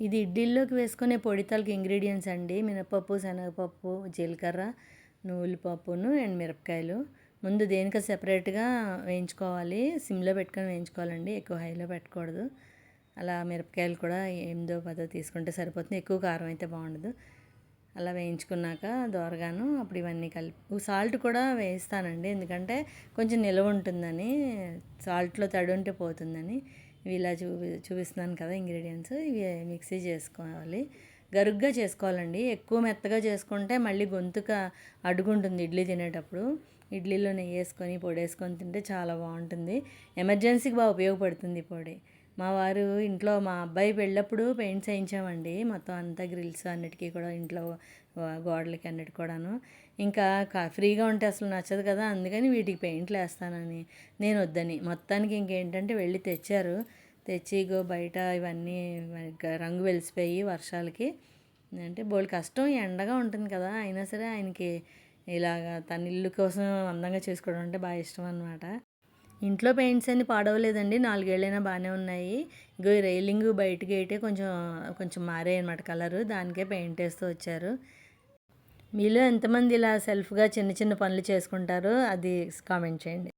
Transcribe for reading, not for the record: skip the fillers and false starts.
ఇది ఇడ్లీలోకి వేసుకునే పొడి తాలూకు ఇంగ్రీడియంట్స్ అండి. మినపప్పు, శనగపప్పు, జీలకర్ర, నువ్వుల పప్పును అండ్ మిరపకాయలు. ముందు దేనికి సెపరేట్గా వేయించుకోవాలి. సిమ్లో పెట్టుకొని వేయించుకోవాలండి, ఎక్కువ హైలో పెట్టకూడదు. అలా మిరపకాయలు కూడా 8-10 తీసుకుంటే సరిపోతుంది, ఎక్కువ కారం అయితే బాగుండదు. అలా వేయించుకున్నాక దోరగాను అప్పుడు ఇవన్నీ కలిపి సాల్ట్ కూడా వేస్తానండి, ఎందుకంటే కొంచెం నిలవ ఉంటుందని, సాల్ట్లో తడి ఉంటే పోతుందని. ఇవి ఇలా చూపిస్తున్నాను కదా ఇంగ్రీడియంట్స్, ఇవి మిక్సీ చేసుకోవాలి. గరుగ్గా చేసుకోవాలండి, ఎక్కువ మెత్తగా చేసుకుంటే మళ్ళీ గొంతుక అడుగుంటుంది ఇడ్లీ తినేటప్పుడు. ఇడ్లీలో నెయ్యి వేసుకొని పొడి వేసుకొని తింటే చాలా బాగుంటుంది. ఎమర్జెన్సీకి బాగా ఉపయోగపడుతుంది ఈ పొడి. మా వారు ఇంట్లో మా అబ్బాయి పెళ్ళప్పుడు పెయింట్స్ వేయించామండి, మొత్తం అంతా గ్రిల్స్ అన్నిటికీ కూడా, ఇంట్లో గోడలకి అన్నిటి కూడాను. ఇంకా ఫ్రీగా ఉంటే అసలు నచ్చదు కదా, అందుకని వీటికి పెయింట్లు వేస్తానని నేను వద్దని మొత్తానికి ఇంకేంటంటే వెళ్ళి తెచ్చారు. తెచ్చి ఇగో బయట ఇవన్నీ రంగు వెలిసిపోయి వర్షాలకి, అంటే బోల్డ్ కష్టం, ఎండగా ఉంటుంది కదా, అయినా సరే ఆయనకి ఇలాగా తన ఇల్లు కోసం అందంగా చేసుకోవడం అంటే బాగా ఇష్టం అనమాట. ఇంట్లో పెయింట్స్ అన్ని పాడవలేదండి, 4 ఏళ్ళైనా బాగానే ఉన్నాయి. ఇగో ఈ రైలింగ్ బయట గేటే కొంచెం కొంచెం మారాయి అనమాట కలరు, దానికే పెయింట్ వేస్తూ వచ్చారు. మీలో ఎంతమంది ఇలా సెల్ఫ్గా చిన్న చిన్న పనులు చేసుకుంటారో అది కామెంట్ చేయండి.